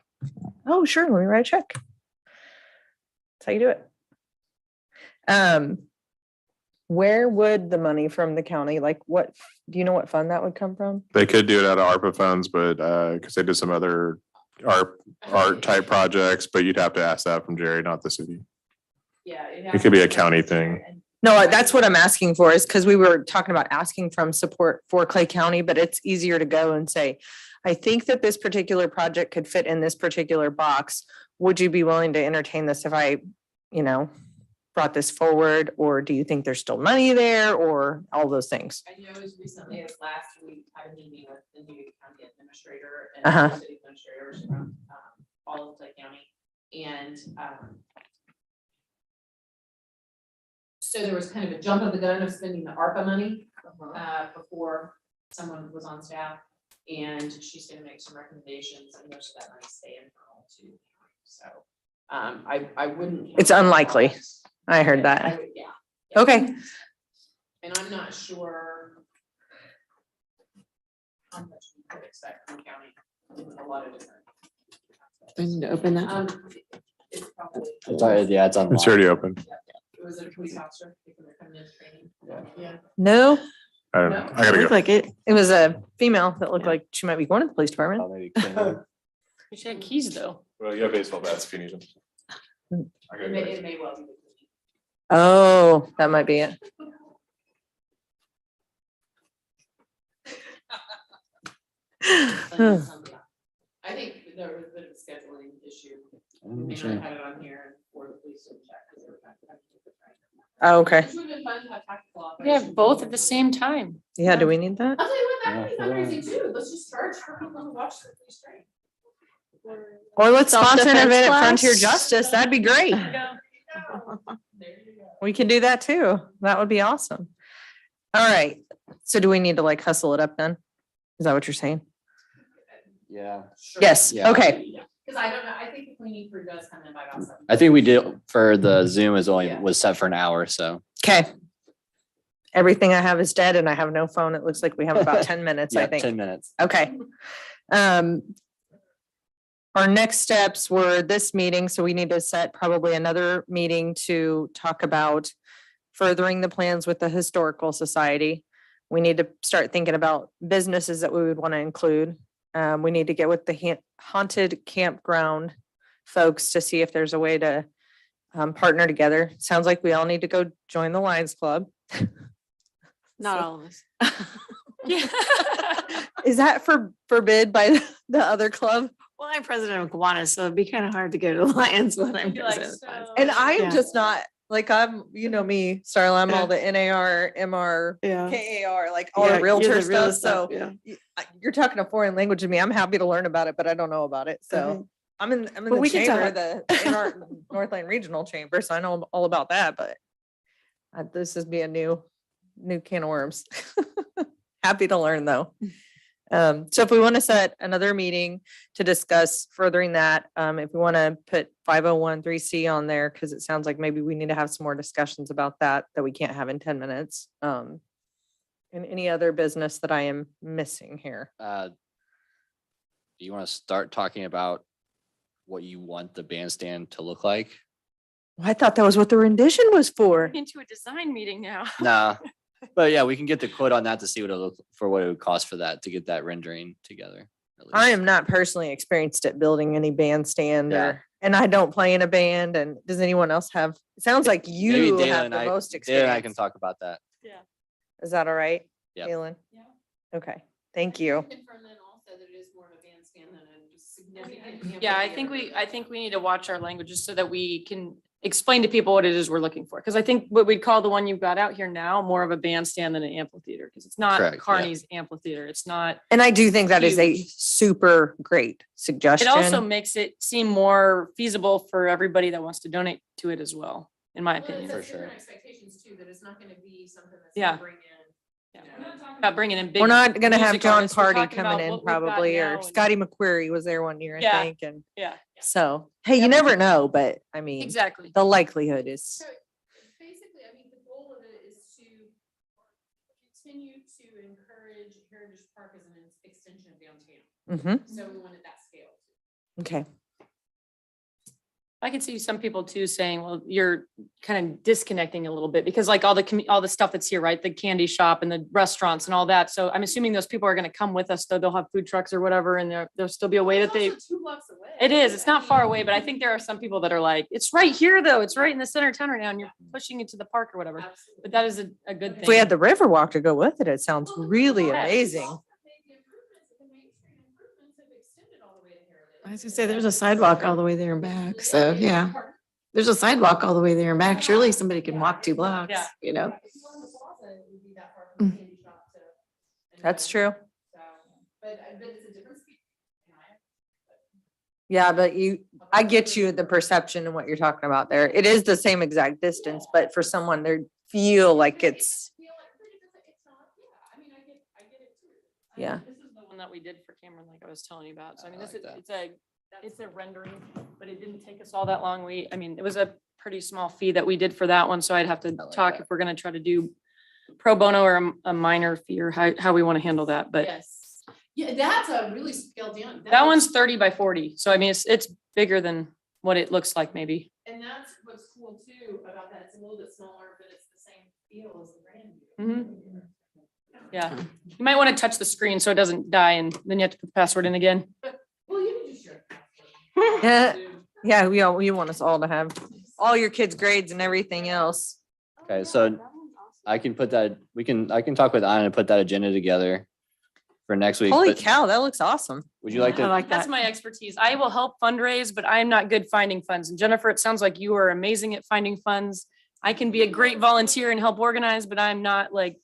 Oh, sure, let me write a check. That's how you do it. Where would the money from the county, like what, do you know what fund that would come from? they could do it out of ARPA funds, but, because they did some other art type projects, but you'd have to ask that from Jerry, not the city. Yeah. It could be a county thing. No, that's what I'm asking for is because we were talking about asking from support for Clay County, but it's easier to go and say, I think that this particular project could fit in this particular box. Would you be willing to entertain this if I, brought this forward? Or do you think there's still money there or all those things? I know as recently as last week, I had a meeting with the new county administrator Uh-huh. and city administrators from all of Clay County. And so there was kind of a jump of the gun of spending the ARPA money before someone was on staff. And she's gonna make some recommendations and most of that money stay in too. So I wouldn't. It's unlikely. I heard that. Yeah. Okay. And I'm not sure how much we could expect from county, in a lot of different. I need to open that. It's probably. Yeah, it's on. It's already open. It was a police officer, thinking they're coming in training. Yeah. No, I don't know. I gotta Looked go. like it. it was a female that looked like she might be going to the police department. You should have keys though. Well, you have baseball bats if you need them. I gotta go. It may well be. Oh, that might be it. I think there was a bit of a scheduling issue. We may not have it on here for the police to check. 'Cause they were kind of take the train. Oh, okay. Which would have been fun to have tactical We have operations. both at the same time. Yeah, do we need that? I'll tell you what, that could be Yeah. fundraising too. Let's just charge for people who watch the police train. Or let's sponsor an Self-defense event at class? Frontier Justice. That'd be great. There you go. We can do that too. That would be awesome. All right. So do we need to like hustle it up then? Is that what you're saying? Yeah, Sure. Yes, Yeah. okay. Cause I don't know, I think the cleaning crew does come in by about 7. I think we did for the Zoom is only Yeah. was set for an hour, so. Okay. Everything I have is dead and I have no phone. It looks like we have about 10 minutes, I Yeah, think. 10 minutes. Okay. Our next steps were this meeting, so we need to set probably another meeting to talk about furthering the plans with the Historical Society. We need to start thinking about businesses that we would want to include. We need to get with the haunted campground folks to see if there's a way to partner together. Sounds like we all need to go join the Lions Club. Not So- all of us. Yeah. Is that forbid by the other club? Well, I'm president of Kiwanis, so it'd be kind of hard to go to Lions when I'm You're like, president. of Kiwanis. so- And I am Yeah. just not, like, I'm, me, Starla, I'm all the NAR, MR, Yeah. KAR, like all Yeah, the you're realtor the real stuff, so Yeah. you're talking a foreign language to me. I'm happy to learn about it, but I don't know about it, so Okay. I'm in But the we can chamber, talk. in our Northland Regional Chamber, so I know all about that, but this is be a new can of worms. Happy to learn, though. So if we want to set another meeting to discuss furthering that, if we want to put 5013C on there, because it sounds like maybe we need to have some more discussions about that we can't have in 10 minutes. And any other business that I am missing here. Do you want to start talking about what you want the bandstand to look like? Well, I thought that was what the rendition was for. Into a design meeting now. Nah, but yeah, we can get the quote on that to see what it look for, what it would cost for that to get that rendering together. at I least. am not personally experienced at building any bandstand Yeah. and I don't play in a band. And does anyone else have? It sounds like Maybe you Dana have and the I- most Dana and I can experience. talk about that. Is that all right? Yep. Galen? Yeah. Okay, thank you. Confirm then also that it is more of a bandstand than a just significant. Yeah, I think we need to watch our language just so that we can explain to people what it is we're looking for. Because I think what we'd call the one you've got out here now, more of a bandstand than an amphitheater, because it's not Correct, yeah. Carney's amphitheater. It's not. And I do think that is a Huge. super great suggestion. It also makes it seem more feasible for everybody that wants to donate to it as well, in my opinion. For sure. Expectations too, that it's not gonna be something that's Yeah. gonna bring in. Yeah, we're not talking About bringing in big. We're not gonna have music John artists. We're Party talking about coming in what we've got probably, now or and- Scotty McQuarrie was there one year, I Yeah. think, and Yeah, so, hey, you Yep. never know, but I mean, exactly. the likelihood is, So basically, I mean, the goal of it is to continue to encourage Heritage Park as an extension of downtown. Mhm. So we wanted that scale. Okay. I can see some people too saying, well, you're kind of disconnecting a little bit because like all the stuff that's here, right? The candy shop and the restaurants and all that. So I'm assuming those people are going to come with us, though they'll have food trucks or whatever, and there'll still be a way that they. It's also 2 blocks away. It is. It's not far away, but I think there are some people that are like, it's right here though. It's right in the center of town right now, and you're pushing it to the park or whatever. Absolutely. But that is a good thing. If we had the Riverwalk to go with it, it sounds Well, really the amazing. also made the improvements, the Main Street improvements have extended all the way to Heritage. I was gonna say, there's a sidewalk all the way there and back, so, yeah. There's a sidewalk all the way there and back. Surely somebody can walk 2 blocks, Yeah. you know? If you wanted the plaza, it would be that far from the candy shop to. That's true. So, but it's a different speed. Yeah, but I get you the perception and what you're talking about there. It is the same exact distance, but for someone they feel like it's, I mean, I get it too. yeah. This is the one that we did for Cameron, like I was telling you about. So I mean, I this like is, that. it's a rendering, but it didn't take us all that long. I mean, it was a pretty small fee that we did for that one. So I'd have to like talk that. if we're gonna try to do pro bono or a minor fee or how we want to handle that. But Yes. Yeah, that's a really scaled down. that one's 30 by 40. So I mean, it's bigger than what it looks like maybe. And that's what's cool too about that. It's a little bit smaller, but it's the same feel as the brand new. Mhm. Yeah, you might want to touch the screen so it doesn't die and then you have to put the password in again. Well, you can just share. Yeah, yeah, you want us all to have all your kids' grades and everything else. Okay, so I can put that, I can talk with Anna and put that agenda together for next week. Holy but cow, that looks awesome. Would you like I to, like That's that. my expertise. I will help fundraise, but I'm not good finding funds. And Jennifer, it sounds like you are amazing at finding funds. I can be a great volunteer and help organize, but I'm not like.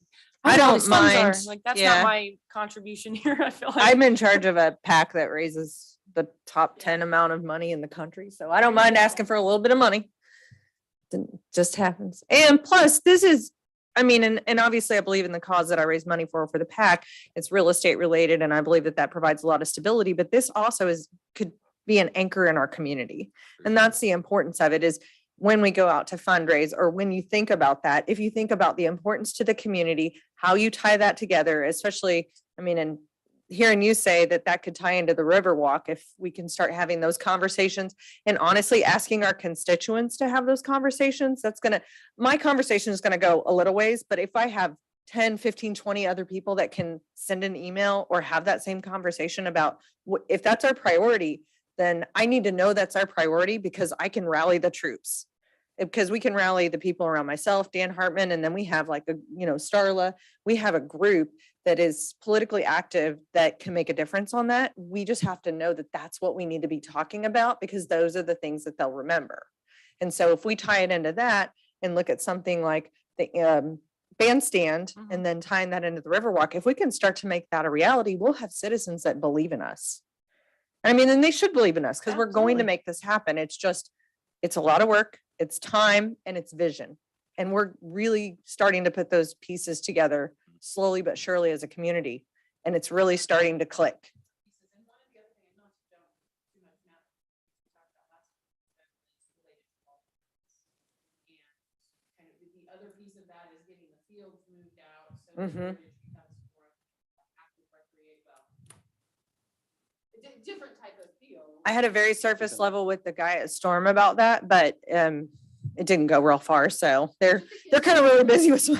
I know where all don't these funds are." mind, Like, that's yeah. not my contribution here. I feel like. I'm in charge of a PAC that raises the top 10 amount of money in the country, so I don't mind asking for a little bit of money. Just happens. And plus, this is, I mean, and obviously I believe in the cause that I raise money for the PAC. It's real estate related, and I believe that provides a lot of stability, but this also could be an anchor in our community. And that's the importance of it, is when we go out to fundraise, or when you think about that, if you think about the importance to the community, how you tie that together, especially, I mean, and hearing you say that could tie into the Riverwalk, if we can start having those conversations and honestly asking our constituents to have those conversations, my conversation is gonna go a little ways, but if I have 10, 15, 20 other people that can send an email or have that same conversation about if that's our priority, then I need to know that's our priority, because I can rally the troops. Because we can rally the people around myself, Dan Hartman, and then we have like Starla, we have a group that is politically active that can make a difference on that. We just have to know that that's what we need to be talking about, because those are the things that they'll remember. And so if we tie it into that and look at something like the bandstand and then tying that into the Riverwalk, if we can start to make that a reality, we'll have citizens that believe in us. I mean, and they should believe in us because we're going to Absolutely. make this happen. It's just, it's a lot of work, it's time and it's vision. And we're really starting to put those pieces together slowly but surely as a community. And it's really starting to click. And one of the other thing, not to jump too much now, we talked about last time, is related to alternates. And kind of the other piece of that is getting the fields moved out, so the Mhm. heritage becomes more active recreate, well. Different type of field. I had a very surface level with the guy at Storm about that, but it didn't go real far. So they're kind of really busy with some.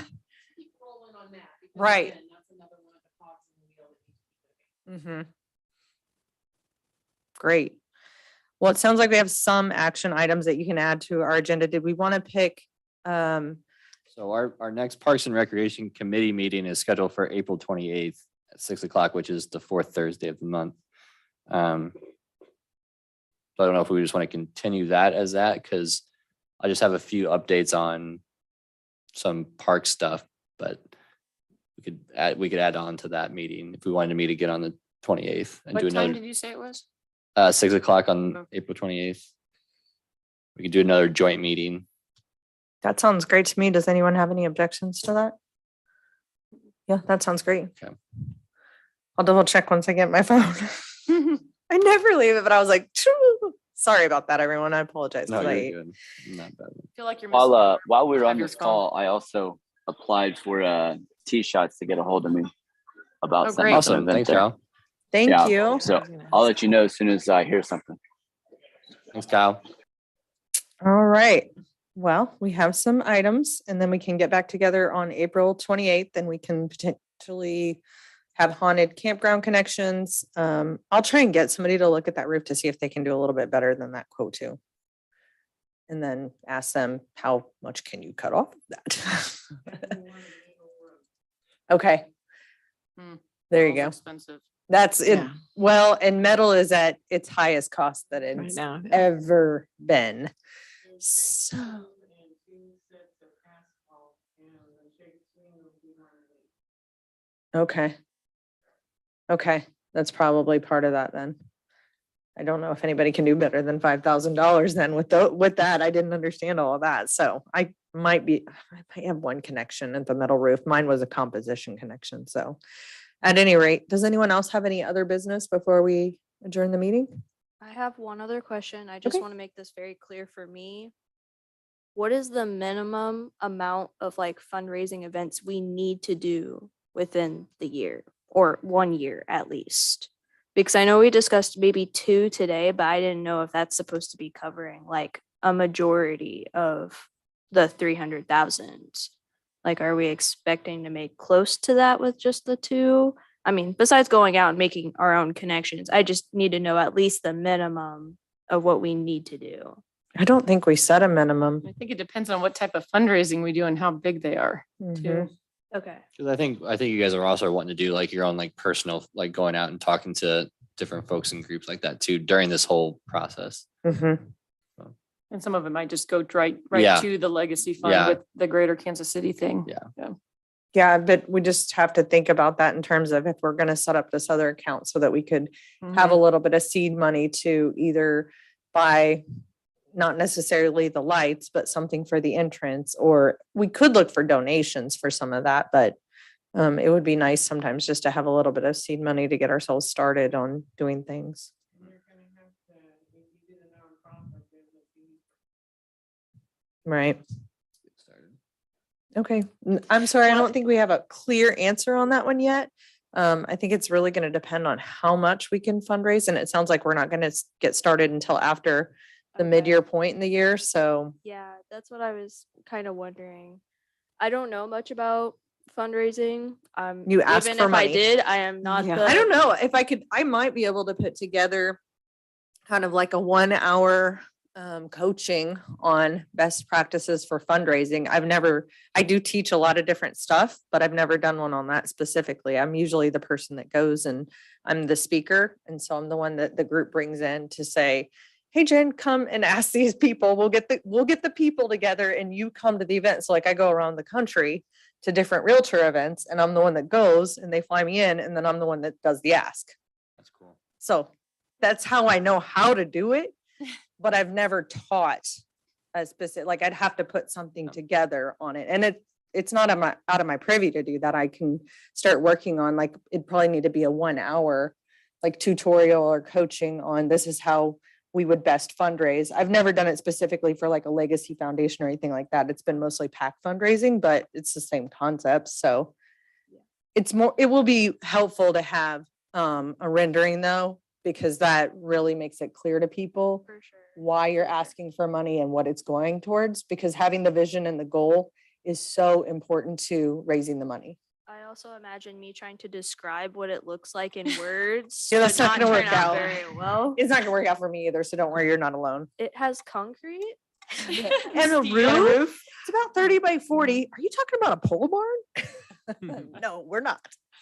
Keep rolling on that. because Right. again, That's another one of the cogs in the wheel that needs to be moving. Mhm. Great. Well, it sounds like we have some action items that you can add to our agenda. Did we want to pick? So our next Parks and Recreation Committee meeting is scheduled for April 28th at 6 o'clock, which is the fourth Thursday of the month. So I don't know if we just want to continue that as that, because I just have a few updates on some park stuff, but we could add on to that meeting if we wanted to meet again on the 28th and do What time another did you say it was? 6 o'clock on Okay. April 28th. We could do another joint meeting. That sounds great to me. Does anyone have any objections to that? Yeah, that sounds great. Okay. I'll double check once I get my phone. I never leave it, but I was like, "Choo." Sorry about that, everyone. I apologize. No, 'cause you're I- good. Not bad. Feel like you're missing. While we were Have on your this phone. call, I also applied for T-Shots to get a hold of me about Oh, setting great. up an Awesome. event Thanks, there. Kyle. Thank Yeah. you. So I'll let you know as soon as I hear something. Thanks, Kyle. All right. Well, we have some items and then we can get back together on April 28th and we can potentially have haunted campground connections. I'll try and get somebody to look at that roof to see if they can do a little bit better than that quote too. And then ask them, how much can you cut off of that? Okay. Hmm. There you Metal's go. Expensive. That's it. Yeah. Well, and metal is at its highest cost that Right it's now. ever been. So, And 2 sets of asphalt and the shake swing will be underneath. okay. Okay, that's probably part of that then. I don't know if anybody can do better than $5,000 then with that. I didn't understand all of that. So I might have one connection at the metal roof. Mine was a composition connection. So at any rate, does anyone else have any other business before we adjourn the meeting? I have one other question. I just Okay. want to make this very clear for me. What is the minimum amount of like fundraising events we need to do within the year or 1 year at least? Because I know we discussed maybe 2 today, but I didn't know if that's supposed to be covering like a majority of the 300,000. Like, are we expecting to make close to that with just the 2? I mean, besides going out and making our own connections, I just need to know at least the minimum of what we need to do. I don't think we set a minimum. I think it depends on what type of fundraising we do and how big they are Mhm. too. Okay. Because I think you guys are also wanting to do like your own like personal, like going out and talking to different folks and groups like that too during this whole process. Mhm. And some of it might just go right Yeah. to the legacy fund Yeah. with the greater Kansas City thing. Yeah. Yeah, but we just have to think about that in terms of if we're gonna set up this other account so that we could have a Mhm. little bit of seed money to either buy not necessarily the lights, but something for the entrance, or we could look for donations for some of that, but it would be nice sometimes just to have a little bit of seed money to get ourselves started on doing things. You're gonna have to, if you did a nonprofit, there's a fee. Right. Okay. I'm sorry, I don't think we have a clear answer on that one yet. I think it's really gonna depend on how much we can fundraise, and it sounds like we're not gonna get started until after the Okay. mid-year point in the year, so. Yeah, that's what I was kind of wondering. I don't know much about fundraising. You asked Even for if money. I did, I am not Yeah. the. I don't know if I might be able to put together kind of like a 1 hour coaching on best practices for fundraising. I do teach a lot of different stuff, but I've never done one on that specifically. I'm usually the person that goes and I'm the speaker. And so I'm the one that the group brings in to say, hey, Jen, come and ask these people. We'll get the people together and you come to the event. So like I go around the country to different realtor events and I'm the one that goes and they fly me in and then I'm the one that does the ask. That's cool. So that's how I know how to do it. But I've never taught a specific, like I'd have to put something together on it. And it's not out of my privy to do that. I can start working on, like, it'd probably need to be a 1 hour like tutorial or coaching on this is how we would best fundraise. I've never done it specifically for like a legacy foundation or anything like that. It's been mostly PAC fundraising, but it's the same concept. So it will be helpful to have a rendering though, because that really makes it clear to people For sure. why you're asking for money and what it's going towards, because having the vision and the goal is so important to raising the money. I also imagine me trying to describe what it looks like in words. Yeah, that's would not gonna work turn out. Very well. It's not gonna work out for me either, so don't worry, you're not alone. It has concrete. And a roof? It's about 30 by 40. Are you talking about a pole barn? No, we're not.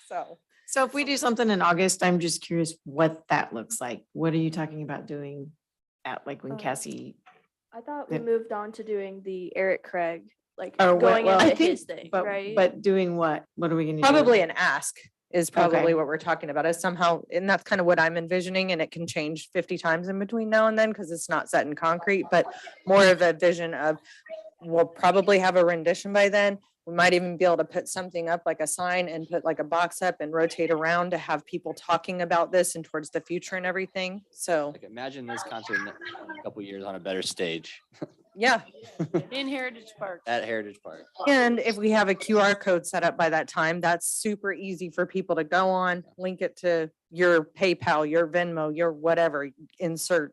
So if we do something in August, I'm just curious what that looks like. What are you talking about doing at, like, when Oh. Cassie? I thought we Yeah. moved on to doing the Eric Craig, like Oh, going well, into I think- his thing, But, right? but doing what? What are we gonna do? Probably an ask is probably Okay. what we're talking about, is somehow, and that's kind of what I'm envisioning, and it can change 50 times in between now and then because it's not set in concrete, but more of a vision of, we'll probably have a rendition by then. We might even be able to put something up like a sign and put like a box up and rotate around to have people talking about this and towards the future and everything. So, Like imagine this concert in a couple years on a better stage yeah. In Heritage Park. at Heritage Park. And if we have a QR code set up by that time, that's super easy for people to go on, link it to your PayPal, your Venmo, your whatever, insert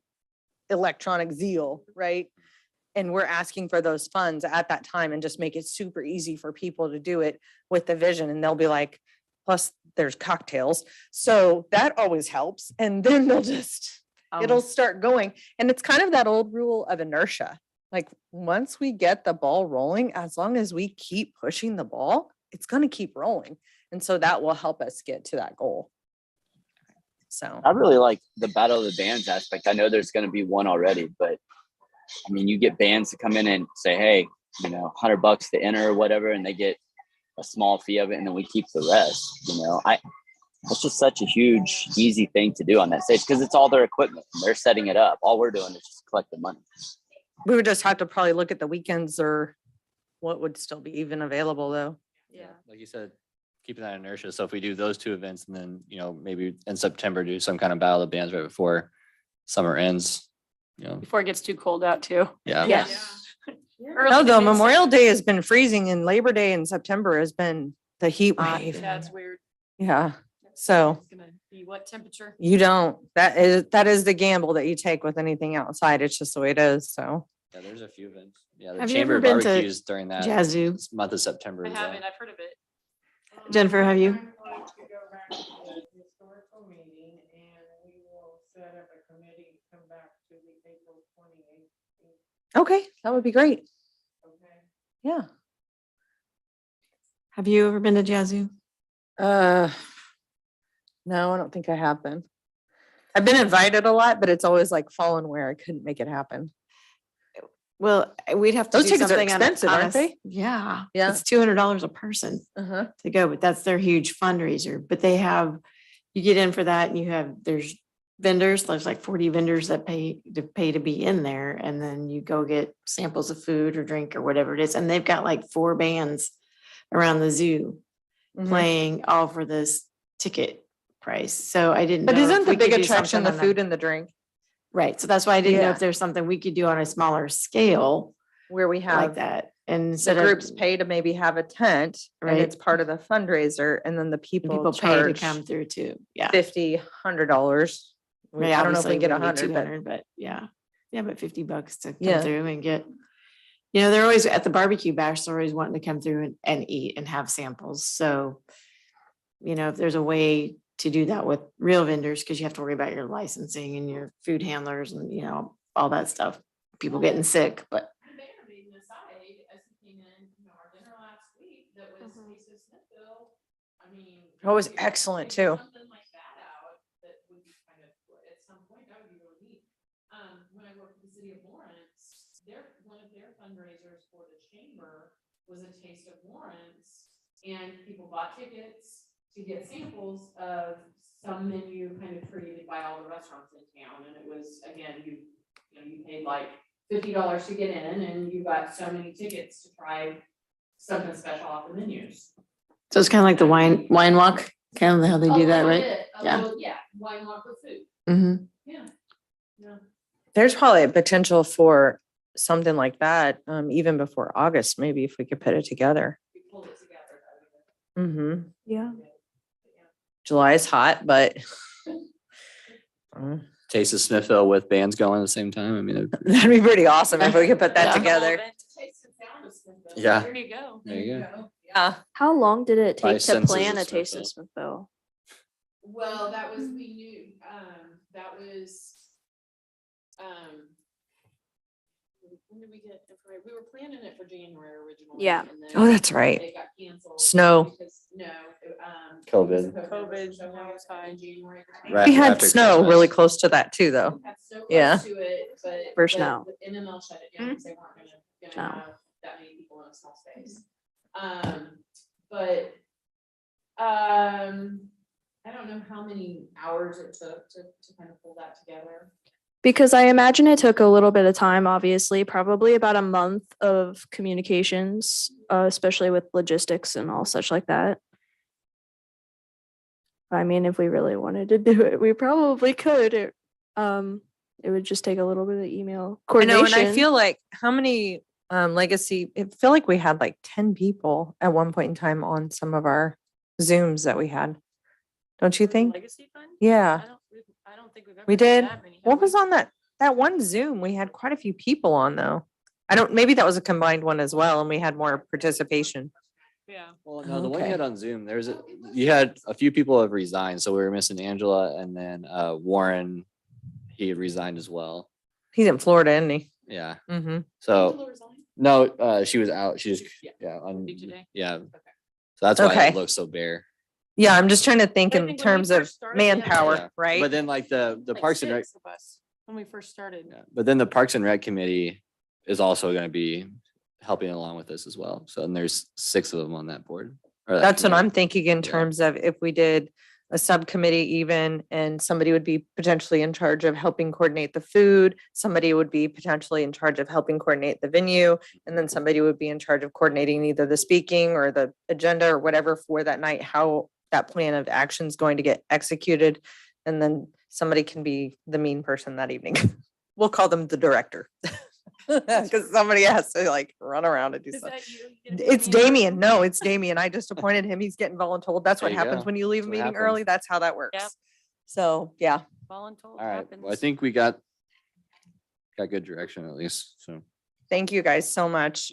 electronic Zeal, right? And we're asking for those funds at that time and just make it super easy for people to do it with the vision. And they'll be like, plus there's cocktails. So that always helps. And then they'll just, it'll start going. And it's kind of that old rule of inertia. Like, once we get the ball rolling, as long as we keep pushing the ball, it's going to keep rolling. And so that will help us get to that goal. So, I really like the Battle of the Bands aspect. I know there's going to be one already, but I mean, you get bands to come in and say, hey, you know, $100 to enter or whatever, and they get a small fee of it, and then we keep the rest. You know, it's just such a huge, easy thing to do on that stage because it's all their equipment. And they're setting it up. All we're doing is just collecting money. we would just have to probably look at the weekends or what would still be even available though. Yeah. Like you said, keeping that inertia. So if we do those two events and then, you know, maybe in September, do some kind of battle of bands right before summer ends, you know, Before it gets too cold out too. yeah. Yes. Early No, to though, mid- Memorial Day has been freezing and Labor Day in September has been the heat wave. Yeah, it's weird. Yeah. So It's gonna be what temperature? you don't, that is the gamble that you take with anything outside. It's just the way it is. So. Yeah, there's a few events. Yeah, the Have you Chamber ever of been to Barbecues during that Yazoo? month of September. I as well. haven't, I've heard of it. Jennifer, have you? I'm going to go back to the historical meeting and we will set up a committee to come back to the April 28th. Okay, that would be great. Okay. Yeah. Have you ever been to Yazoo? No, I don't think I have been. I've been invited a lot, but it's always like fallen where I couldn't make it happen. Well, we'd have to Those do tickets are something on a- expensive, on a aren't s- they? Yeah. Yeah. It's $200 a person Uh-huh. to go, but that's their huge fundraiser. But they have, you get in for that and you have, there's vendors, there's like 40 vendors that pay to be in there. And then you go get samples of food or drink or whatever it is. And they've got like 4 bands around the zoo Mhm. playing all for this ticket price. So I didn't But know if isn't the we big could do attraction something the on food and the drink Right. So that's why I didn't know Yeah. if there's something we could do on a smaller scale where we like have that. And the instead of groups pay to maybe have a tent and Right. it's part of the fundraiser and then the and people people pay to charge come through too. Yeah. $50, $100. Right, I don't know if we obviously can get it wouldn't be 100, but 200, but yeah. Yeah, but $50 to come Yeah. through and get, you know, they're always at the barbecue bash, they're always wanting to come through and eat and have samples. So, you know, if there's a way to do that with real vendors, because you have to worry about your licensing and your food handlers and, you know, all that stuff, people getting sick, but The mayor made an aside as he came in, you know, our dinner last week, that was, Mhm. he said, Smithville, I mean. That was if we excellent, figure too. Something like that out, that would be kind of, at some point, that would be really neat. When I worked with the city of Lawrence, one of their fundraisers for the chamber was a taste of Lawrence. And people bought tickets to get samples of some menu kind of created by all the restaurants in town. And it was, again, you paid like $50 to get in and you got so many tickets to try something special off the menus. So it's kind of like the wine walk, kind of how they do that, right? Yeah. Yeah, wine walk with food. Mm-hmm. Yeah. Yeah. There's probably a potential for something like that, even before August, maybe if we could put it together. We pulled it together. That would be Mm-hmm. Yeah. good. Yeah. July is hot, but Taste of Smithville with bands going at the same time. I mean, that'd be pretty awesome if we could put that Yeah. together. Taste and sound of Smithville. Yeah. There you go. there you go. Yeah. How long did it By take to senses plan of a Taste of Smithville. Smithville? Well, that was, we knew, that was, when did we get information? We were planning it for January originally. Yeah. and then Oh, that's right. It got canceled. Snow. because- No. COVID. COVID. Snow was high. In January. Right. We had after snow Christmas. really close to that too, though. We had so Yeah. close to it, but. First but snow. the NML shut it down because they weren't gonna No. have that many people in a small space. But, I don't know how many hours it took to kind of pull that together. Because I imagine it took a little bit of time, obviously, probably about a month of communications, especially with logistics and all such like that. I mean, if we really wanted to do it, we probably could. It would just take a little bit of email I know, coordination. and I feel like how many legacy, it feel like we had like 10 people at one point in time on some of our Zooms that we had. Don't you think? Legacy fund? Yeah. I don't think we've ever. We had did. that many, have What we? was on that one Zoom? We had quite a few people on though. I don't, maybe that was a combined one as well and we had more participation. Yeah. Well, no, the one you Okay. had on Zoom, you had a few people have resigned, so we were missing Angela and then Warren, he had resigned as well. He's in Florida, isn't he? Yeah, Mm-hmm. so, Angela resigned? no, she was out, she just, Yeah. yeah, on, Speak today. yeah. So that's why Okay. it looks so bare. Yeah, I'm just trying to think I in think when we terms of first started, we had, like, manpower, Yeah. right? But then like the Like Parks and Rec, 6 of us when we first started. yeah, but then the Parks and Rec Committee is also gonna be helping along with this as well. So, and there's 6 of them on that board. or that That's what committee. I'm thinking in Yeah. terms of if we did a subcommittee even, and somebody would be potentially in charge of helping coordinate the food, somebody would be potentially in charge of helping coordinate the venue, and then somebody would be in charge of coordinating either the speaking or the agenda or whatever for that night, how that plan of action is going to get executed. And then somebody can be the mean person that evening. We'll call them the director. Because somebody has to like run around and do Is something. that you? You get It's me in? Damien. No, it's Damien. I just appointed him. He's getting voluntold. That's There what you happens go. when you leave a That's what meeting happens. early. That's how that works. So, yeah. Voluntold All right, happens. well, I think we got good direction at least, so. Thank you guys so much.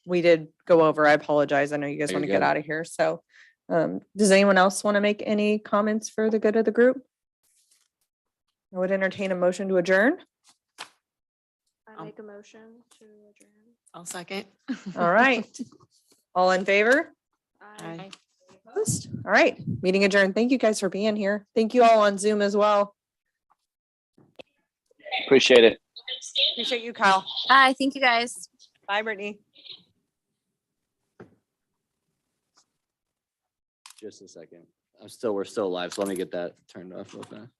We did go over. I apologize. I know you guys You're want to get good. out of here. So, does anyone else want to make any comments for the good of the group? I would entertain a motion to adjourn. I make a motion to adjourn. I'll second. All right. All in favor? Aye. Opposed? All right, meeting adjourned. Thank you guys for being here. Thank you all on Zoom as well. Appreciate it. Appreciate you, Kyle. Bye, thank you guys. Bye, Brittany. Just a second. We're still live, so let me get that turned off real fast.